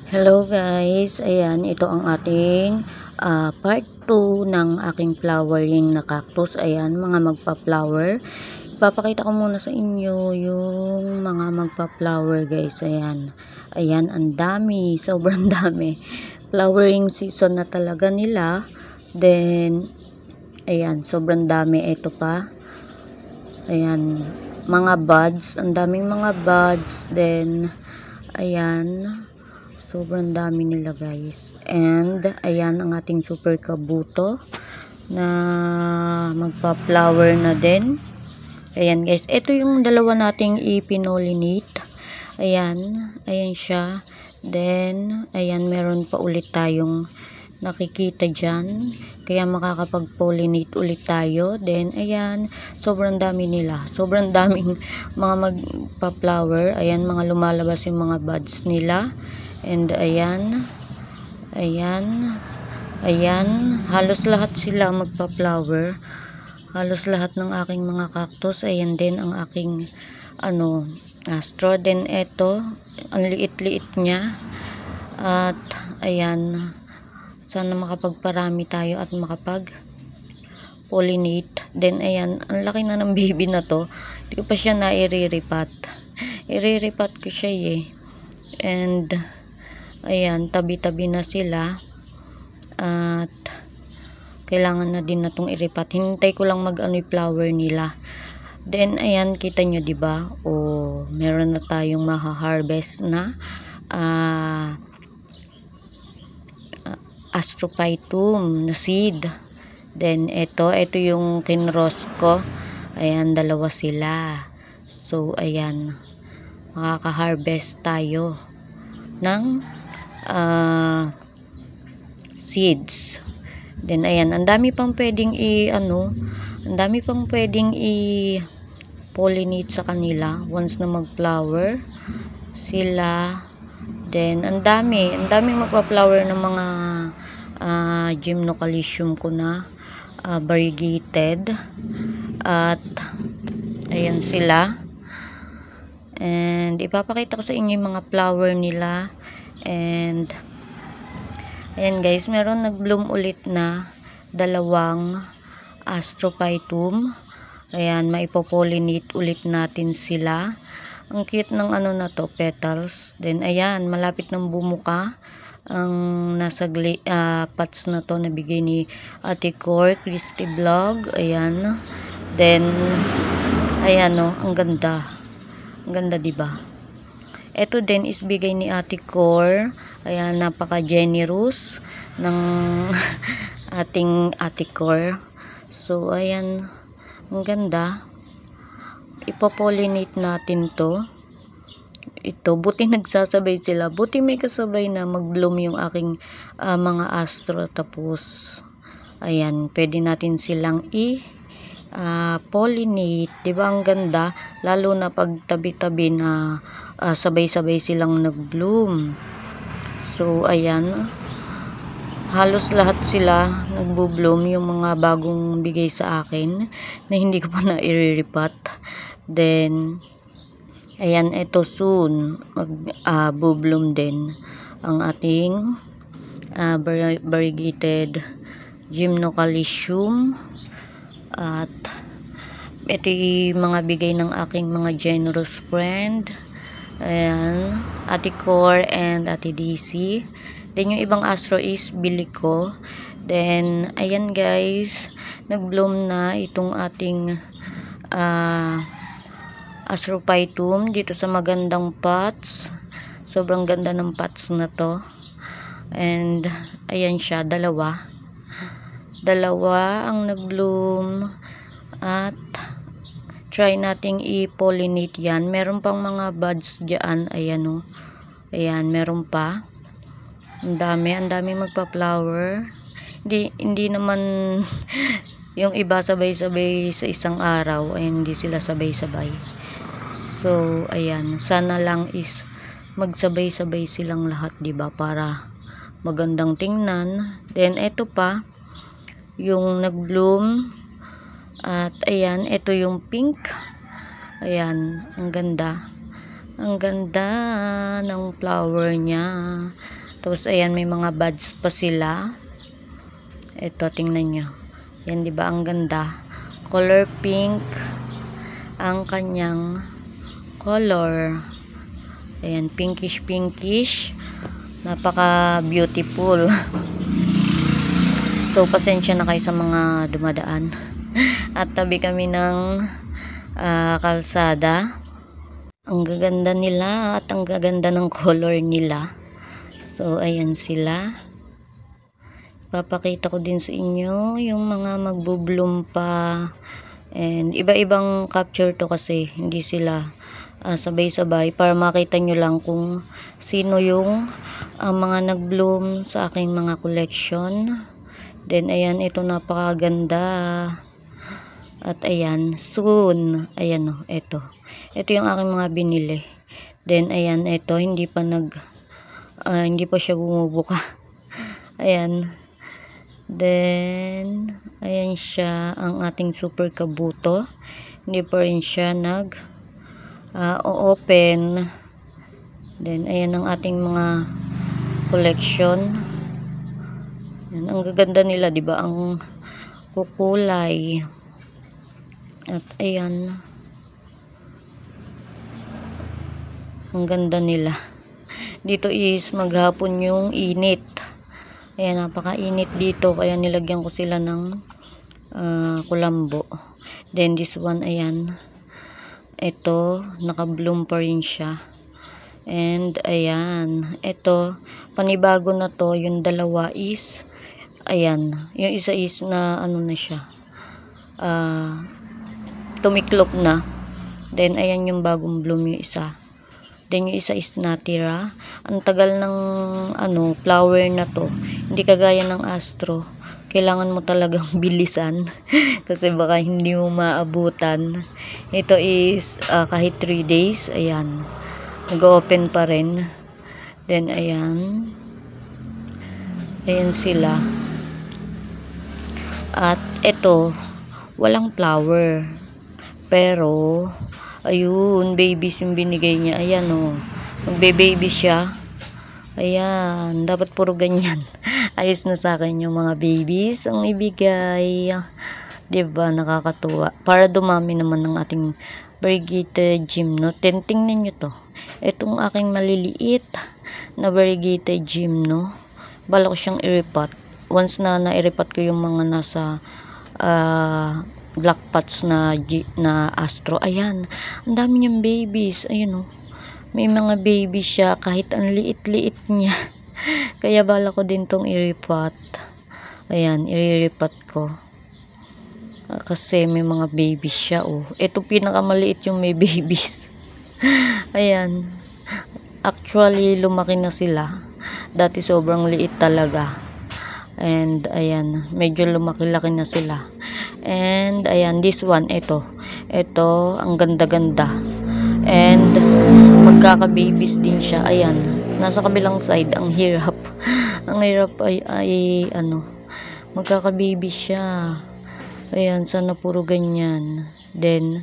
Hello guys, ayan ito ang ating part 2 ng aking flowering na cactus. Ayan mga magpa-flower. Ipapakita ko muna sa inyo yung mga magpa-flower guys. Ayan, ayan ang dami, sobrang dami. Flowering season na talaga nila. Then, ayan sobrang dami. Ito pa, ayan mga buds, ang daming mga buds. Then, ayan sobrang dami nila guys. And ayan ang ating super kabuto na magpa-flower na din. Ayan guys, ito yung dalawa nating ipinolinate. Ayan, ayan siya. Then ayan, meron pa ulit tayong nakikita dyan, kaya makakapag-pollinate ulit tayo. Then ayan, sobrang dami nila, sobrang daming mga magpa-flower. Ayan, mga lumalabas yung mga buds nila. And ayan, ayan, ayan, halos lahat sila magpa-flower. Halos lahat ng aking mga cactus. Ayan din ang aking astro. Then eto, ang liit-liit niya. At ayan, sana makapagparami tayo at makapag-pollinate. Then ayan, ang laki na ng baby na to. Hindi ko pa siya nairiripat. Iriripat ko siya And ayan, tabi-tabi na sila. At kailangan na din na itong iripat. Hintay ko lang flower nila. Then ayan, kita nyo diba? Meron na tayong maha-harvest na Astrophytum na seed. Then ito yung kinross ko. Ayan, dalawa sila. So ayan, makaka-harvest tayo ng seeds. Then ayan, ang dami pang pwedeng pollinate sa kanila once na mag-flower sila. Then ang dami magpa-flower ng mga Gymnocalcium ko na variegated. At ayan sila. And ipapakita ko sa inyo yung mga flower nila. And ayan guys, meron nag-bloom ulit na dalawang Astrophytum. Ayan, maipopollinate ulit natin sila. Ang cute ng na to, petals. Then ayan, malapit ng bumuka ang nasa pots na to na bigay ni Ate Cor, Christy Vlog. Ayan. Then ayan ang ganda. Ang ganda diba? Ito din is bigay ni Ate Cor. Ayan, napaka-generous ng ating Ate Cor. So ayan, ang ganda. Ipopollinate natin to. Ito, buti nagsasabay sila. Buti may kasabay na mag-bloom yung aking mga astro. Tapos ayan, pwede natin silang pollinate, diba ang ganda, lalo na pag tabi-tabi na sabay-sabay silang nag-bloom. So ayan, halos lahat sila nagbo-bloom, yung mga bagong bigay sa akin na hindi ko pa na-iriripat. Then ayan, ito soon mag-bloom din ang ating variegated Gymnocalcium. At ito yung mga bigay ng aking mga generous friend. Ayan, Ate Cor and Ate DC. Then yung ibang astro is bili ko. Then ayan guys, nag-bloom na itong ating Astrophytum dito sa magandang pots. Sobrang ganda ng pots na to. And ayan siya, dalawa ang nag-bloom. At try nating i-pollinate yan. Meron pang mga buds dyan. Ayan ayan, meron pa. Ang dami magpa-flower. Hindi naman yung iba sabay-sabay sa isang araw. Ay hindi sila sabay-sabay. So ayan, sana lang is magsabay-sabay silang lahat, diba, para magandang tingnan. Then ito pa yung nag-bloom. At ayan, ito yung pink. Ayan, ang ganda. Ang ganda ng flower niya. Tapos ayan, may mga buds pa sila. Ito, tingnan nyo. Yan, di ba? Ang ganda. Color pink ang kanyang color. Ayan, pinkish pinkish. Napaka beautiful. So pasensya na kayo sa mga dumadaan. At tabi kami ng kalsada. Ang gaganda nila at ang gaganda ng color nila. So ayan sila. Papakita ko din sa inyo yung mga magbo-bloom pa. And iba-ibang capture to kasi hindi sila sabay-sabay para makita nyo lang kung sino yung mga nag-bloom sa aking mga collection. Then ayan, ito napakaganda. At ayan, soon. Ayan o, ito. Ito yung aking mga binili. Then ayan, ito hindi pa hindi pa siya bumubuka. Ayan. Then, ayan siya, ang ating super kabuto. Hindi pa rin siya open. Then, ayan ang ating mga collection. Ayan, ang gaganda nila, di ba? Ang kukulay. At ayan. Ang ganda nila. Dito is maghapon yung init. Ayan, napakainit dito. Kaya nilagyan ko sila ng kulambo. Then this one, ayan. Ito, naka-bloom pa rin siya. And ayan. Ito, panibago na to. Yung dalawa is, ayan. Yung isa is na, ano na siya. Tumiklop na. Then ayan yung bagong bloom yung isa. Then yung isa is natira. Ang tagal ng flower na to. Hindi kagaya ng astro. Kailangan mo talagang bilisan. Kasi baka hindi mo maabutan. Ito is kahit 3 days. Ayan. Nag-open pa rin. Then ayan. Ayan sila. At ito, walang flower. Pero ayun, babies yung binigay niya. Ayan o. Magbe-baby siya. Ayan. Dapat puro ganyan. Ayos na sa akin yung mga babies ang ibigay. Diba? Nakakatuwa. Para dumami naman ng ating variegated gymno. Tingnan nyo to. Itong aking maliliit na variegated gymno. Bala ko siyang i-repot. Once na na-repot ko yung mga nasa black pots na astro. Ayan. Ang dami niyang babies. Ayun o. May mga baby siya kahit ang liit-liit niya. Kaya bala ko din tong i-repot. Ayan. I-repot ko. Kasi may mga babies siya o. Ito pinakamaliit yung may babies. Ayan. Actually, lumaki na sila. Dati sobrang liit talaga. And ayan, medyo lumaki-laki na sila. And ayan, this one, ito. Ito, ang ganda-ganda. And magkaka-babies din siya. Ayan, nasa kabilang side, ang hirap. Ang hirap ay magkaka-baby siya. Ayan, sana puro ganyan. Then,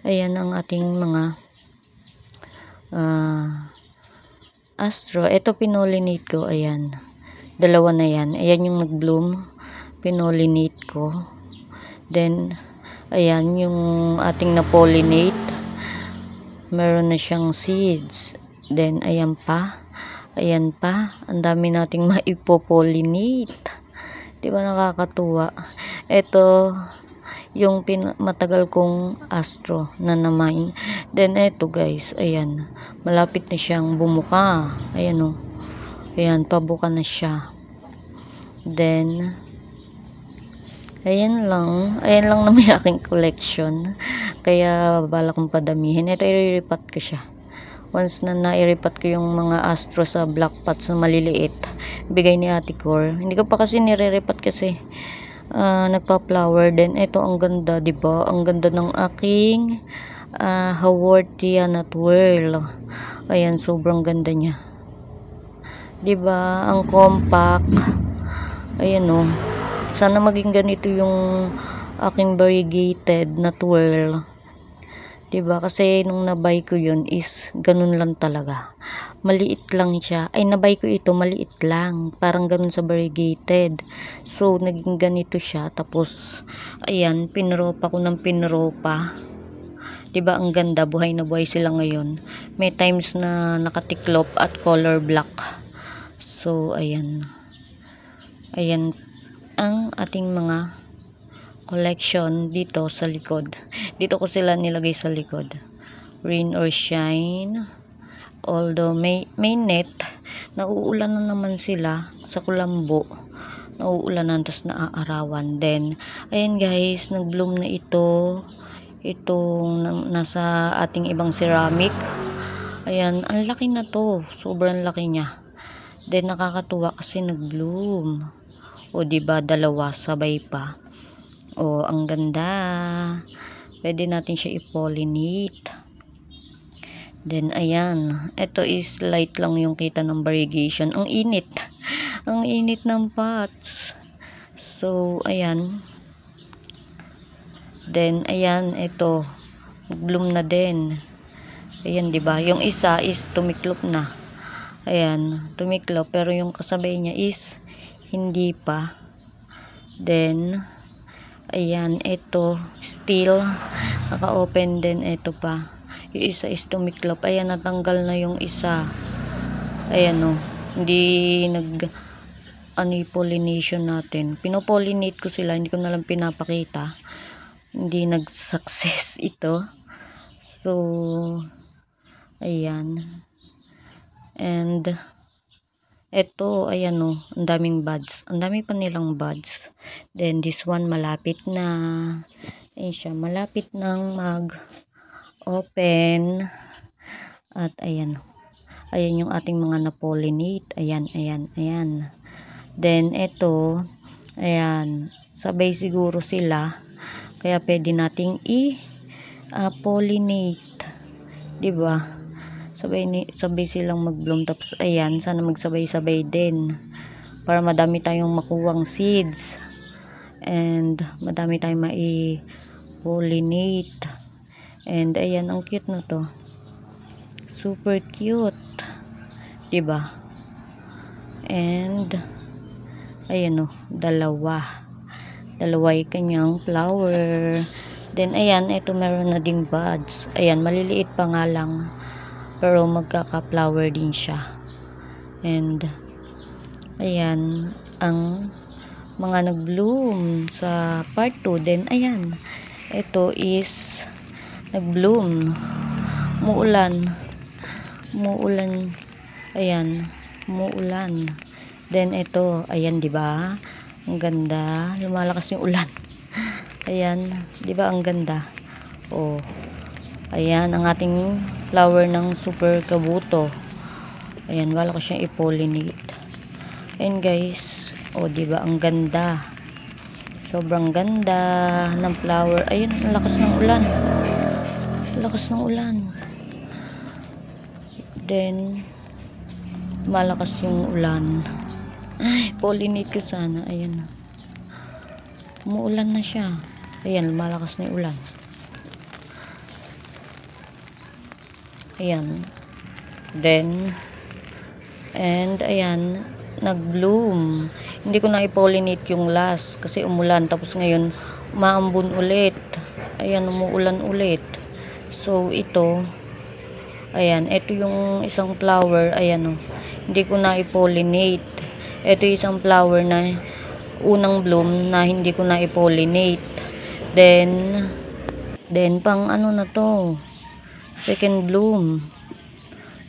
ayan ang ating mga astro. Ito, pinollinate ko. Ayan. Dalawa na yan. Ayan yung nag-bloom. Pinollinate ko. Then, ayan yung ating na-pollinate. Meron na siyang seeds. Then, ayan pa. Ayan pa. Ang dami nating maipopollinate. Diba nakakatuwa? Ito, yung matagal kong astro na namain. Then, eto guys. Ayan. Malapit na siyang bumuka. Ayan o. Ayan, pabuka na siya. Then, ayan lang na may aking collection. Kaya, bala kong padamihin. Ito, i-repot ko siya. Once na na-repot ko yung mga astro sa black pots na maliliit, bigay ni Ate Cor. Hindi ko pa kasi nire-repot kasi nagpa-flower. Then, ito, ang ganda, diba? Ang ganda ng aking Haworthia Twirl. Ayan, sobrang ganda niya. Diba? Ang compact. Ayan o. Sana maging ganito yung aking variegated na twirl. 'Diba? Kasi nung nabay ko yun is ganun lang talaga. Maliit lang siya. Ay, nabay ko ito, maliit lang. Parang ganun sa variegated. So, naging ganito siya. Tapos, ayan, pinropa ko ng pinropa. 'Diba? Ang ganda. Buhay na buhay sila ngayon. May times na nakatiklop at color black. So, ayan. Ayan ang ating mga collection dito sa likod. Dito ko sila nilagay sa likod. Rain or shine. Although may net, nauulan na naman sila sa kulambo. Nauulanan, tapos naaarawan. Then, ayan guys, nag-bloom na ito. Itong nasa ating ibang ceramic. Ayan, ang laki na to. Sobrang laki niya. Then, nakakatuwa kasi nag-bloom. O, diba, dalawa, sabay pa. O, ang ganda. Pwede natin siya i-pollinate. Then, ayan. Ito is light lang yung kita ng variegation. Ang init. Ang init ng pots. So, ayan. Then, ayan. Ito. Bloom na din. Ayan, diba? Yung isa is tumiklop na. Ayan. Tumiklop. Pero yung kasabay niya is hindi pa. Then, ayan. Ito. Still. Naka-open din. Ito pa. Yung isa is tumiklop. Ayan, natanggal na yung isa. Ayan o. Hindi pollination natin. Pinopollinate ko sila. Hindi ko na lang pinapakita. Hindi nag-success ito. So, ayan. And, eto, ayan o. Ang daming buds. Ang dami pa nilang buds. Then, this one malapit na. Ayan siya. Malapit nang open. At ayan. Ayan yung ating mga na-pollinate. Ayan, ayan, ayan. Then, ito. Ayan. Sabay siguro sila. Kaya pwede nating i-pollinate. Diba? Sabay silang mag-bloom. Tapos, ayan. Sana magsabay-sabay din. Para madami tayong makuwang seeds. And, madami tayong mai-pollinate. And, ayan, ang cute na to. Super cute. Diba? And, ayan o, dalawa. Dalawa yung kanyang flower. Then, ayan, ito meron na ding buds. Ayan, maliliit pa nga lang. Pero, magkaka-flower din siya. And, ayan, ang mga nag-bloom sa part 2. Then, ayan, ito is nag-bloom. Muulan. Ayan, umuulan. Then ito, ayan, 'di ba? Ang ganda. Lumalakas yung ulan. Ayan, 'di ba ang ganda? Oh. Ayan ang ating flower ng super kabuto. Ayan, wala ko siyang i-pollinate. Ayan guys, oh, 'di ba ang ganda? Sobrang ganda ng flower. Ayun, ang lakas ng ulan. Lakas ng ulan. Then, malakas yung ulan. Ay, pollinate ko sana. Ayan. Umuulan na siya. Ayan, malakas na yung ulan. Ayan. Then, and, ayan, nag-bloom. Hindi ko na i-pollinate yung last kasi umulan. Tapos ngayon, umaambon ulit. Ayan, umuulan ulit. So, ito, ayan, ito yung isang flower, ayan o. Hindi ko na i-pollinate. Ito yung isang flower na unang bloom na hindi ko na i-pollinate. Then, pang ano na to, second bloom.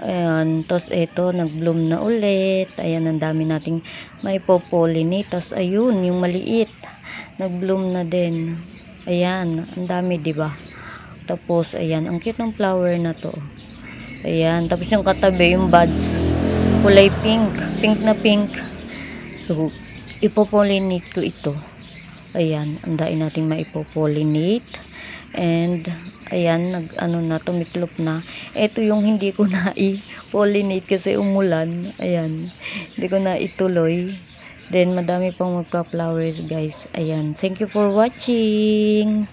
Ayan, tapos ito, nag-bloom na ulit. Ayan, ang dami nating may po-pollinate. Tapos, ayun, yung maliit, nag-bloom na din. Ayan, ang dami, diba? Tapos, ayan, ang cute ng flower na to. Ayan, tapos yung katabi, yung buds, kulay pink. Pink na pink. So, ipopollinate ko ito. Ayan, andain natin maipopollinate. And, ayan, tumiklop na. Ito yung hindi ko na i-pollinate kasi umulan. Ayan, hindi ko na ituloy. Then, madami pang magpa-flowers, guys. Ayan, thank you for watching.